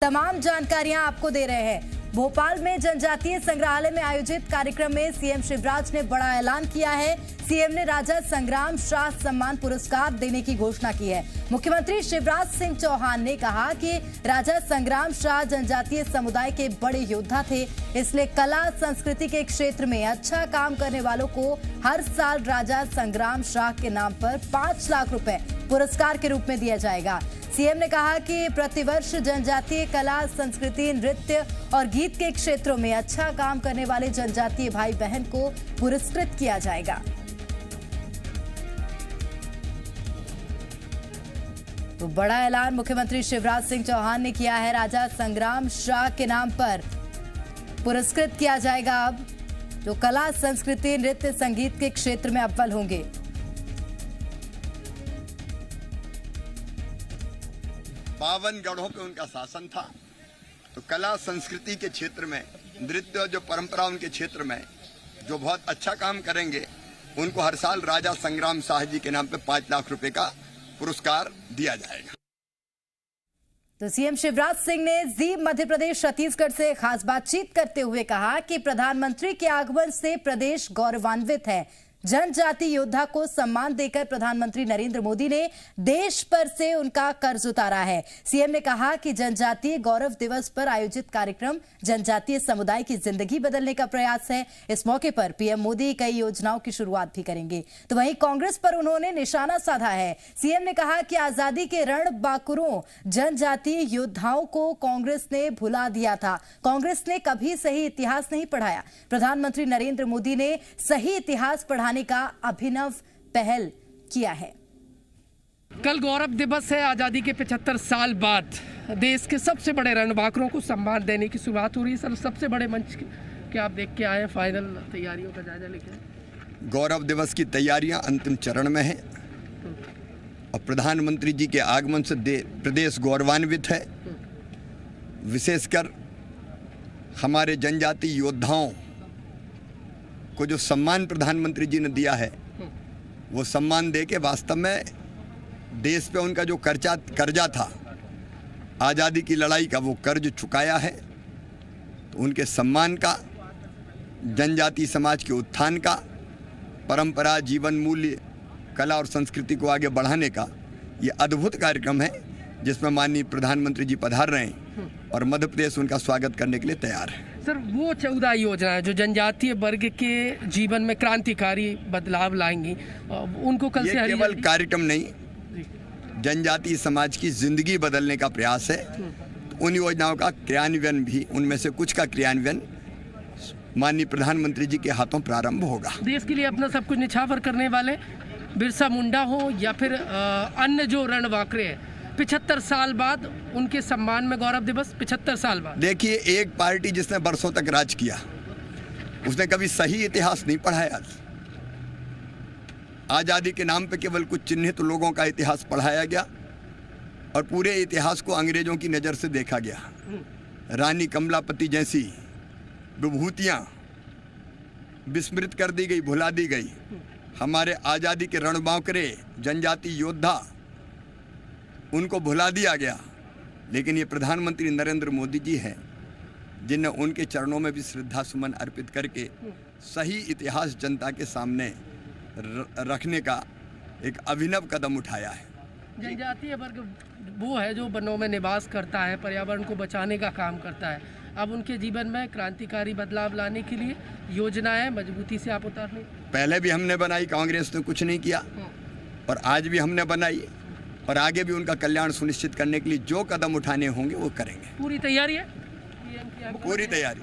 तमाम जानकारियां आपको दे रहे हैं। भोपाल में जनजातीय संग्रहालय में आयोजित कार्यक्रम में सीएम शिवराज ने बड़ा ऐलान किया है। सीएम ने राजा संग्राम शाह सम्मान पुरस्कार देने की घोषणा की है। मुख्यमंत्री शिवराज सिंह चौहान ने कहा कि राजा संग्राम शाह जनजातीय समुदाय के बड़े योद्धा थे, इसलिए कला संस्कृति के क्षेत्र में अच्छा काम करने वालों को हर साल राजा संग्राम शाह के नाम पर 5 लाख रुपए पुरस्कार के रूप में दिया जाएगा। सीएम ने कहा कि प्रतिवर्ष जनजातीय कला, संस्कृति, नृत्य और गीत के क्षेत्रों में अच्छा काम करने वाले जनजातीय भाई बहन को पुरस्कृत किया जाएगा। तो बड़ा ऐलान मुख्यमंत्री शिवराज सिंह चौहान ने किया है। राजा संग्राम शाह के नाम पर पुरस्कृत किया जाएगा। अब जो कला, संस्कृति, नृत्य, संगीत के क्षेत्र में अव्वल होंगे। 52 गढ़ों पे उनका शासन था, तो कला संस्कृति के क्षेत्र में, नृत्य और जो परंपरा उनके क्षेत्र में जो बहुत अच्छा काम करेंगे उनको हर साल राजा संग्राम शाह जी के नाम पे 5 लाख रुपए का पुरस्कार दिया जाएगा। तो सीएम शिवराज सिंह ने जी मध्य प्रदेश छत्तीसगढ़ से खास बातचीत करते हुए कहा कि प्रधानमंत्री के आगमन से प्रदेश गौरवान्वित है। जनजाति योद्धा को सम्मान देकर प्रधानमंत्री नरेंद्र मोदी ने देश पर से उनका कर्ज उतारा है। सीएम ने कहा कि जनजातीय गौरव दिवस पर आयोजित कार्यक्रम जनजातीय समुदाय की जिंदगी बदलने का प्रयास है। इस मौके पर पीएम मोदी कई योजनाओं की शुरुआत भी करेंगे। तो वहीं कांग्रेस पर उन्होंने निशाना साधा है। सीएम ने कहा कि आजादी के रणबांकुरों जनजातीय योद्धाओं को कांग्रेस ने भुला दिया था। कांग्रेस ने कभी सही इतिहास नहीं पढ़ाया। प्रधानमंत्री नरेंद्र मोदी ने सही इतिहास पढ़ाने का अभिनव पहल किया है। कल गौरव दिवस है। आजादी के 75 साल बाद देश के सबसे बड़े रणबांकुरों को सम्मान देने की शुरुआत हो रही है। सर, सबसे बड़े मंच के आप देख के आए हैं, फाइनल तैयारियों का जायजा लेके। गौरव दिवस की तैयारियां अंतिम चरण में हैं और प्रधानमंत्री जी के आगमन से प्रदेश गौरवान्वित है। विशेषकर हमारे जनजातीय योद्धाओं को जो सम्मान प्रधानमंत्री जी ने दिया है, वो सम्मान दे के वास्तव में देश पे उनका जो कर्जा था, आज़ादी की लड़ाई का, वो कर्ज चुकाया है। तो उनके सम्मान का, जनजातीय समाज के उत्थान का, परंपरा, जीवन मूल्य, कला और संस्कृति को आगे बढ़ाने का ये अद्भुत कार्यक्रम है, जिसमें माननीय प्रधानमंत्री जी पधार रहे हैं और मध्य प्रदेश उनका स्वागत करने के लिए तैयार है। सर, वो 14 योजनाएं जो जनजातीय वर्ग के जीवन में क्रांतिकारी बदलाव लाएंगी, उनको कल से केवल कार्यक्रम नहीं, जनजातीय समाज की जिंदगी बदलने का प्रयास है। तो उन योजनाओं का क्रियान्वयन भी, उनमें से कुछ का क्रियान्वयन माननीय प्रधानमंत्री जी के हाथों प्रारंभ होगा। देश के लिए अपना सब कुछ निछावर करने वाले बिरसा मुंडा हो या फिर अन्य जो रणबांकुरे हैं, 75 साल बाद उनके सम्मान में गौरव दिवस। 75 साल बाद देखिए, एक पार्टी जिसने बरसों तक राज किया, उसने कभी सही इतिहास नहीं पढ़ाया। आज़ादी के नाम पे केवल कुछ चिन्हित लोगों का इतिहास पढ़ाया गया और पूरे इतिहास को अंग्रेजों की नज़र से देखा गया। रानी कमलापति जैसी विभूतियाँ विस्मृत कर दी गई, भुला दी गई। हमारे आज़ादी के रणबांकुरे जनजातीय योद्धा, उनको भुला दिया गया। लेकिन ये प्रधानमंत्री नरेंद्र मोदी जी हैं जिन्हें उनके चरणों में भी श्रद्धा सुमन अर्पित करके सही इतिहास जनता के सामने रखने का एक अभिनव कदम उठाया है। जनजातीय वर्ग वो है जो वनों में निवास करता है, पर्यावरण को बचाने का काम करता है। अब उनके जीवन में क्रांतिकारी बदलाव लाने के लिए योजनाएं मजबूती से आप उतार लें। पहले भी हमने बनाई, कांग्रेस ने कुछ नहीं किया, और आज भी हमने बनाई, और आगे भी उनका कल्याण सुनिश्चित करने के लिए जो कदम उठाने होंगे वो करेंगे। पूरी तैयारी है, पूरी तैयारी।